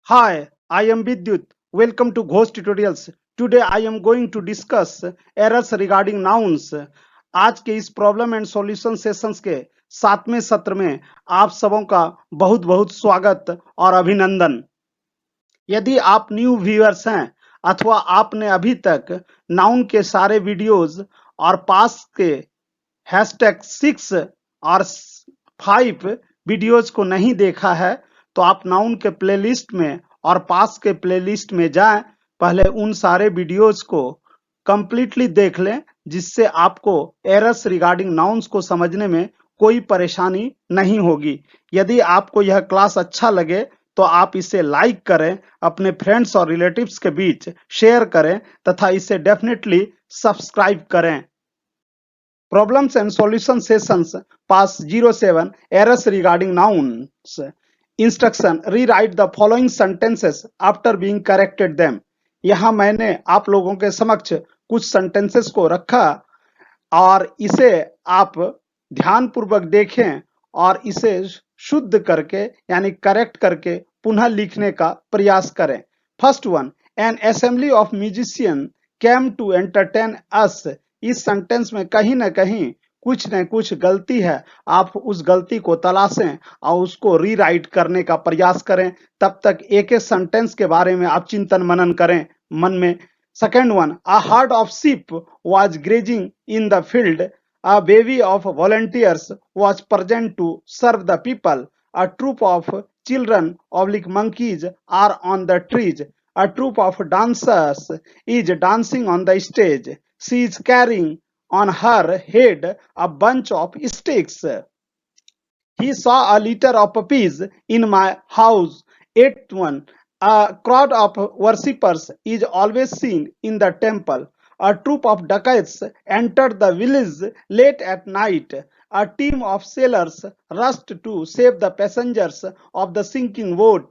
Hi, I am Vidyut. Welcome to Ghost Tutorials. Today I am going to discuss errors regarding nouns. आज के इस problem and solution sessions के 7वें सत्र में आप सबों का बहुत बहुत स्वागत और अभिनंदन। यदि आप न्यू व्यूअर्स हैं अथवा आपने अभी तक नाउन के सारे वीडियोस और पास के #6 और 5 वीडियोस को नहीं देखा है तो आप नाउन के प्लेलिस्ट में और पास के प्लेलिस्ट में जाएं। पहले उन सारे वीडियोस को कंप्लीटली देख लें जिससे आपको एरर्स रिगार्डिंग नाउन्स को समझने में कोई परेशानी नहीं होगी। यदि आपको यह क्लास अच्छा लगे तो आप इसे लाइक करें, अपने फ्रेंड्स और रिलेटिव्स के बीच शेयर करें तथा इसे डेफिनेटली सब्सक्राइब करें। Problems and solution sessions pass 07 errors regarding nouns. Instruction: rewrite the following sentences after being corrected them. यहाँ मैंने आप लोगों के समक्ष कुछ sentences को रखा और इसे आप ध्यानपूर्वक देखें और इसे शुद्ध करके यानी करेक्ट करके पुनः लिखने का प्रयास करें। First one, an assembly of musician came to entertain us. इस सेंटेंस में कहीं ना कहीं कुछ न कुछ गलती है। आप उस गलती को तलाशें और उसको रीराइट करने का प्रयास करें। तब तक एक एक सेंटेंस के बारे में आप चिंतन मनन करें मन में। Second one, a herd of sheep was grazing in the field. A bevy of volunteers was present to serve the people. A troop of children oblique monkeys are on the trees. A troop of dancers is dancing on the stage. She is carrying on her head a bunch of sticks. He saw a litter of puppies in my house. Eighth one, a crowd of worshippers is always seen in the temple. A troop of dacoits entered the village late at night. A team of sailors rushed to save the passengers of the sinking boat.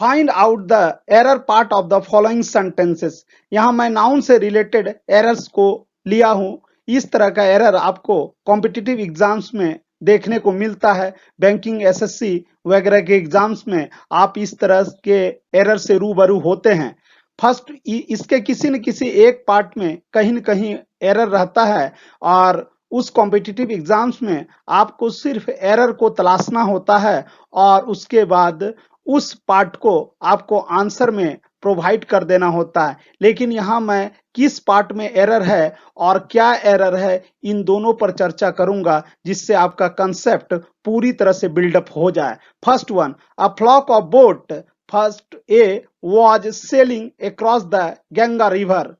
Find out the error part of the following sentences. यहाँ मैं noun से related errors को लिया हूँ। इस तरह का error आपको कॉम्पिटिटिव एग्जाम्स में देखने को मिलता है। बैंकिंग, एसएससी वगैरह के एग्जाम्स में आप इस तरह के एरर से रूबरू होते हैं। फर्स्ट, इसके किसी न किसी एक पार्ट में कहीं न कहीं एरर रहता है और उस कॉम्पिटिटिव एग्जाम्स में आपको सिर्फ एरर को तलाशना होता है और उसके बाद उस पार्ट को आपको आंसर में प्रोवाइड कर देना होता है। लेकिन यहाँ मैं किस पार्ट में एरर है और क्या एरर है इन दोनों पर चर्चा करूंगा जिससे आपका कंसेप्ट पूरी तरह से बिल्डअप हो जाए। First one, a flock of boat first a was sailing across the Ganga river.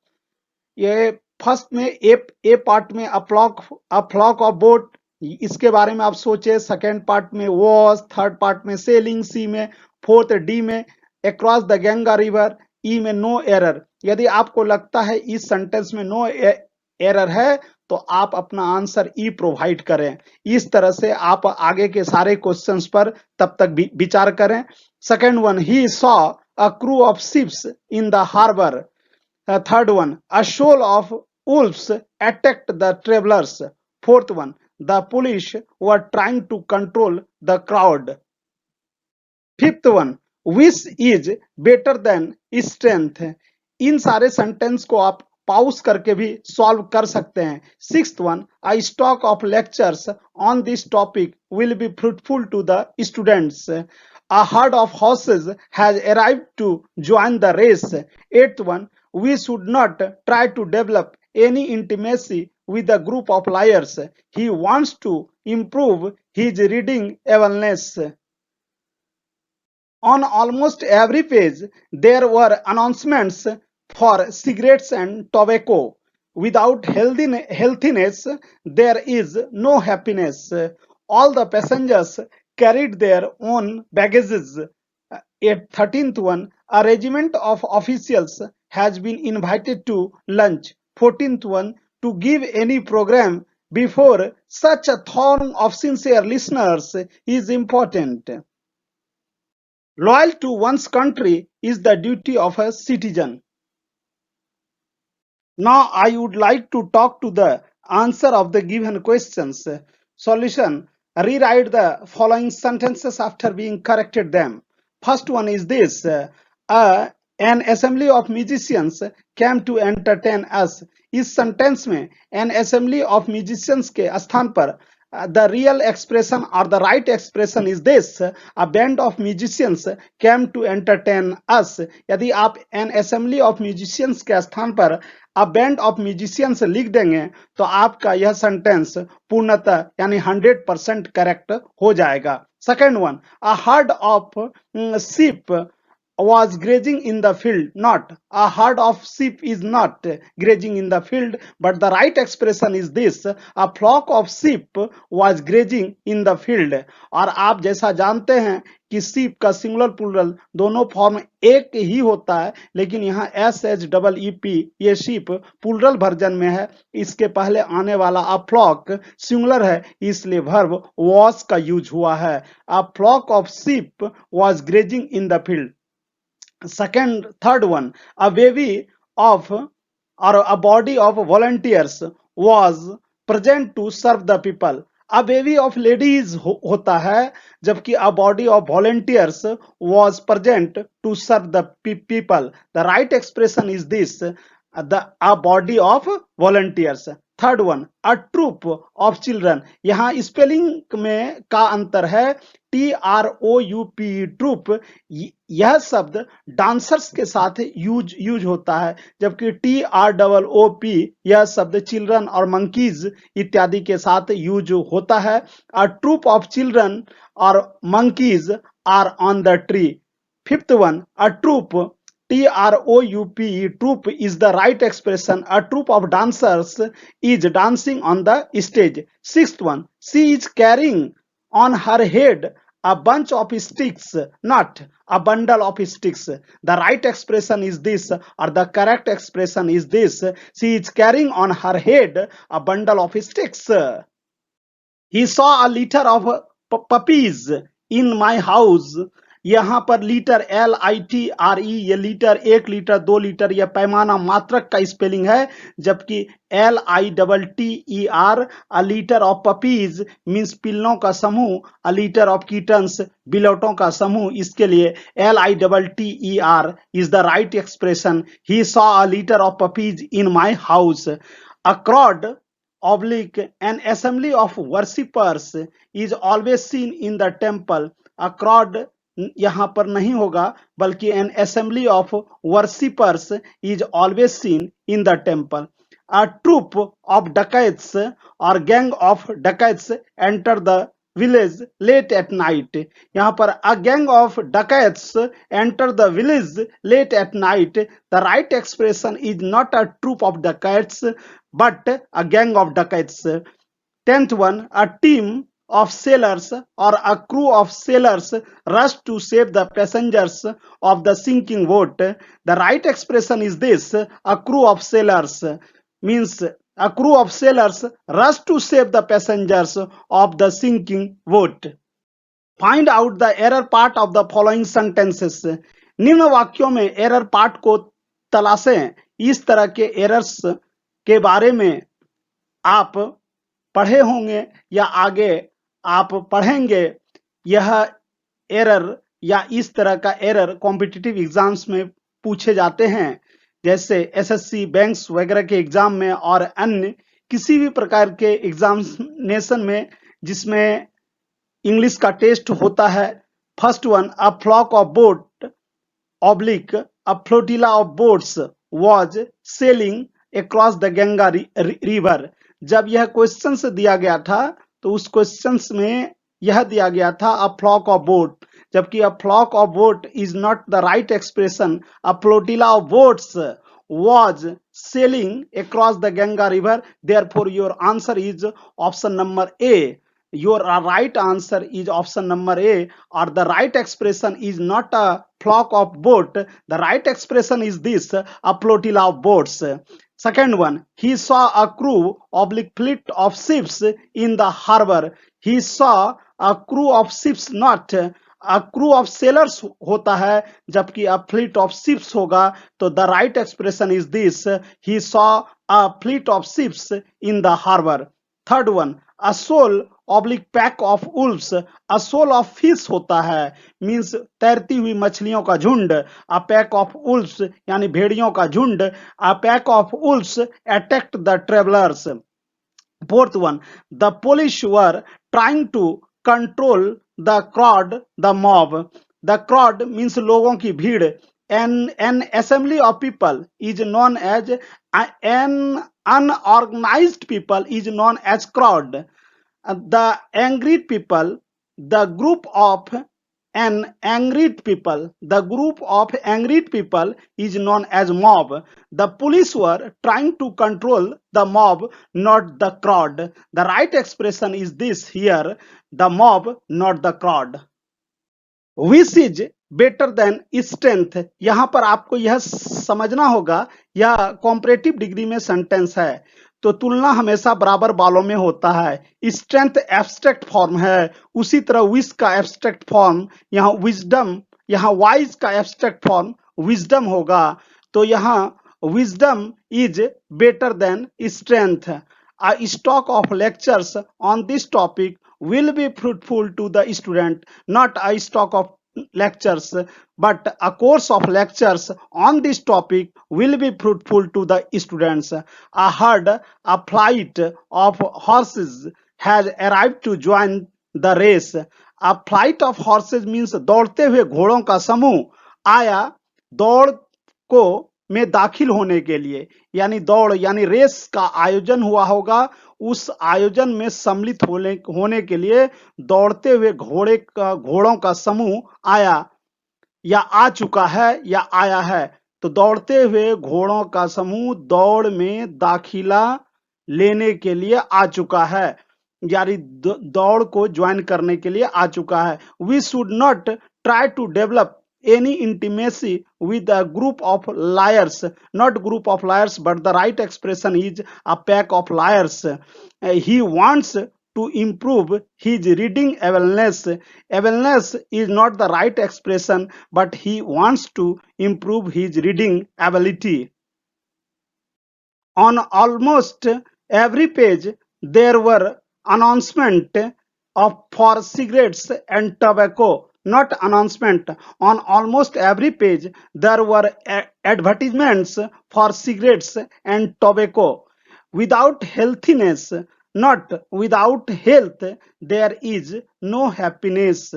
ये फर्स्ट में ए पार्ट में अ फ्लॉक ऑफ बोट, इसके बारे में आप सोचे। सेकेंड पार्ट में वॉज, थर्ड पार्ट में सेलिंग, सी में, फोर्थ डी में अक्रॉस द गंगा रिवर, ई में नो एरर। यदि आपको लगता है इस सेंटेंस में नो एरर है तो आप अपना आंसर ई प्रोवाइड करें। इस तरह से आप आगे के सारे क्वेश्चंस पर तब तक विचार करें। Second one, he saw a crew of ships in the harbour. Third one, a shoal of wolves attacked the travelers. Fourth one, the police were trying to control the crowd. Fifth one, wish is better than strength. इन सारे sentence को आप पाउस करके भी solve कर सकते हैं। Sixth one, a stock of lectures on this topic will be fruitful to the students. A herd of horses has arrived to join the race. Eighth one, we should not try to develop any intimacy with a group of liars. He wants to improve his reading awareness. On almost every page, there were announcements for cigarettes and tobacco. Without healthiness, there is no happiness. All the passengers carried their own baggages. A 13th one, a regiment of officials has been invited to lunch. 14th one, to give any program before such a throng of sincere listeners is important. Loyal to one's country is the duty of a citizen. Now I would like to talk to the answer of the given questions. Solution: rewrite the following sentences after being corrected them. First one is this: an assembly of musicians came to entertain us. इस sentence में an assembly of musicians के स्थान पर the real expression or the right expression is this: a band of musicians came to entertain us. यदि आप an assembly of musicians के स्थान पर a band of musicians लिख देंगे तो आपका यह सेंटेंस पूर्णतः यानी 100% करेक्ट हो जाएगा. Second one: a herd of sheep was grazing in the field. Not a herd of sheep is not grazing in the field, but the right expression is this: a flock of sheep was grazing in the field. और आप जैसा जानते हैं कि sheep का singular plural दोनों form एक ही होता है, लेकिन यहाँ SHEEP ये sheep प्लूरल वर्जन में है. इसके पहले आने वाला a flock सिंगुलर है, इसलिए वर्ब was का यूज हुआ है. A flock of sheep was grazing in the field. Third one: a bevy of or a body of volunteers was present to serve the people. A bevy of ladies होता है, जबकि a body of volunteers was present to serve the people. The right expression is this: a body of volunteers. Third one: a troop of children. यहाँ spelling में का अंतर है. TROUP troop यह शब्द डांसर्स के साथ यूज होता है, जबकि TROOP यह शब्द चिल्ड्रन और मंकीज इत्यादि के साथ यूज होता है. अ ट्रूप ऑफ चिल्ड्रन और monkeys are on the tree. Fifth one: a troop TROUP troop is the right expression. A troop of dancers is dancing on the stage. Sixth one: she is carrying on her head a bunch of sticks, not a bundle of sticks. The right expression is this, or the correct expression is this: she is carrying on her head a bundle of sticks. He saw a litter of puppies in my house. यहाँ पर litre LITRE ये litre 1 litre 2 litre यह पैमाना मात्रक का spelling है, जबकि LITTER a litter of puppies means पिल्लों का समूह, अ लीटर ऑफ किटन्स बिलोटों का समूह. इसके लिए LITTER is the right expression. He saw a litter of puppies in my house. A crowd an assembly of worshippers is always seen in the temple. A crowd यहाँ पर नहीं होगा, बल्कि an assembly of worshippers is always seen in the temple. A troop of dacoits or gang of dacoits enter the village late at night. यहाँ पर a gang of dacoits enter the village late at night. The right expression is not a troop of dacoits but a gang of dacoits. 10th one: a team of sailors or a crew of sailors rushed to save the passengers of the sinking boat. The right expression is this: a crew of sailors means a crew of sailors rushed to save the passengers of the sinking boat. Find out the error part of the following sentences. निम्न वाक्यों में error part को तलाशें. इस तरह के errors के बारे में आप पढ़े होंगे या आगे आप पढ़ेंगे. यह एरर या इस तरह का एरर कॉम्पिटिटिव एग्जाम्स में पूछे जाते हैं, जैसे SSC बैंक्स वगैरह के एग्जाम में और अन्य किसी भी प्रकार के एग्जामिनेशन में जिसमें इंग्लिश का टेस्ट होता है. First one: a flock of boat oblique a flotilla of boats was sailing across the Ganga river. जब यह क्वेश्चंस दिया गया था तो उस क्वेश्चंस में यह दिया गया था अ फ्लॉक ऑफ बोट, जबकि a flock of boat is not the right expression. A flotilla of boats was sailing across the Ganga river. Therefore your answer is option number A. Your right answer is option number A, or the right expression is not a flock of boat. The right expression is this: a flotilla of boats. Second one: he saw a crew oblique fleet of ships in the harbor. He saw a crew of ships, not a crew of sailors होता है, जबकि a fleet of ships होगा. तो the right expression is this: he saw a fleet of ships in the harbor. Third one: a shoal oblique pack of wolves, a shoal of fish होता है, means तैरती हुई मछलियों का झुंड, a pack of उल्फ्स यानी भेड़ियों का झुंड, a pack of wolves attacked the travellers. Fourth one, the police were trying to control the crowd, the mob. The crowd means लोगों की भीड़. An assembly of people is known as an unorganized people is known as crowd. The angry people, the group of the group of angry people is known as mob. The police were trying to control the mob, not the crowd. The right expression is this here, the mob, not the crowd. Wish is better than strength, यहां पर आपको यह समझना होगा, यह comparative degree में sentence है, तो तुलना हमेशा बराबर बालों में होता है। स्ट्रेंथ एब्स्ट्रैक्ट फॉर्म है, उसी तरह विश का एब्स्ट्रैक्ट फॉर्म यहाँ विजडम, यहाँ वाइज का एब्स्ट्रैक्ट फॉर्म विजडम होगा, तो यहाँ wisdom is better than strength. A stock of lectures on this topic will be fruitful to the student, not a stock of lectures, but a course of lectures on this topic will be fruitful to the students. A herd, a flight of horses has arrived to join the race. A flight of horses means दौड़ते हुए घोड़ों का समूह आया दौड़ को में दाखिल होने के लिए, यानी दौड़ यानी रेस का आयोजन हुआ होगा, उस आयोजन में सम्मिलित होने के लिए दौड़ते हुए घोड़ों का समूह आया या आ चुका है या आया है, तो दौड़ते हुए घोड़ों का समूह दौड़ में दाखिला लेने के लिए आ चुका है, यानी दौड़ को ज्वाइन करने के लिए आ चुका है। We should not try to develop any intimacy with a group of liars, not group of liars, but the right expression is a pack of liars. He wants to improve his reading awareness. Awareness is not the right expression, but he wants to improve his reading ability. On almost every page there were announcement of for cigarettes and tobacco, not announcement. On almost every page there were advertisements for cigarettes and tobacco. Without healthiness, not without health, there is no happiness.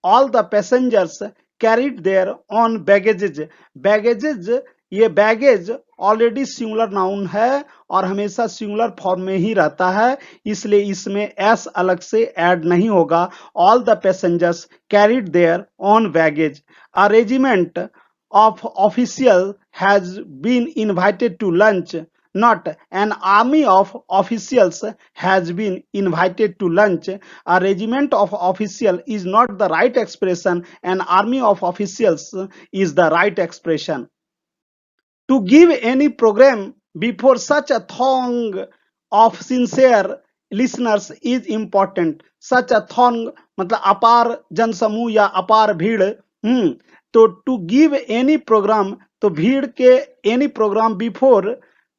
All the passengers carried their own baggages. Baggages, ये baggage already singular noun है और हमेशा singular form में ही रहता है, इसलिए इसमें S अलग से ऐड नहीं होगा। All the passengers carried their on baggage. A regiment of official has been invited to lunch, not an army of officials has been invited to lunch. A regiment of official is not the right expression, an army of officials is the right expression. To give any program before such a throng of sincere listeners is important. Such a throng मतलब अपार जनसमूह या अपार भीड़। तो to give any programme, तो भीड़ के any programme before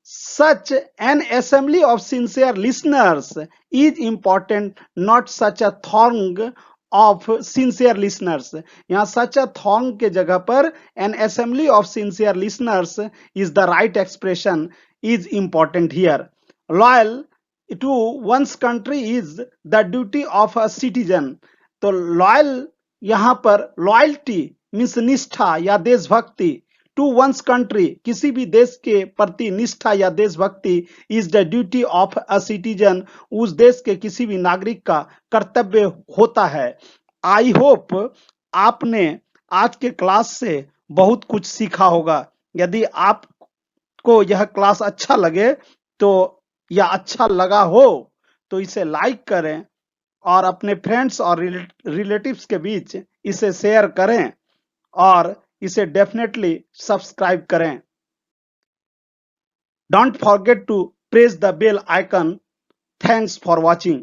such an assembly of sincere listeners is important, not such a throng of sincere listeners. यहाँ such a throng के जगह पर an assembly of sincere listeners is the right expression, is important here. Loyal to one's country is the duty of a citizen. तो loyal यहाँ पर loyalty means निष्ठा या देशभक्ति, टू वंस कंट्री किसी भी देश के प्रति निष्ठा या देशभक्ति is the duty of a citizen, उस देश के किसी भी नागरिक का कर्तव्य होता है। आई होप आपने आज के क्लास से बहुत कुछ सीखा होगा। यदि आपको यह क्लास अच्छा लगे तो या अच्छा लगा हो तो इसे लाइक करें और अपने फ्रेंड्स और रिलेटिव्स के बीच इसे शेयर करें और इसे डेफिनेटली सब्सक्राइब करें। Don't forget to press the bell icon. Thanks for watching.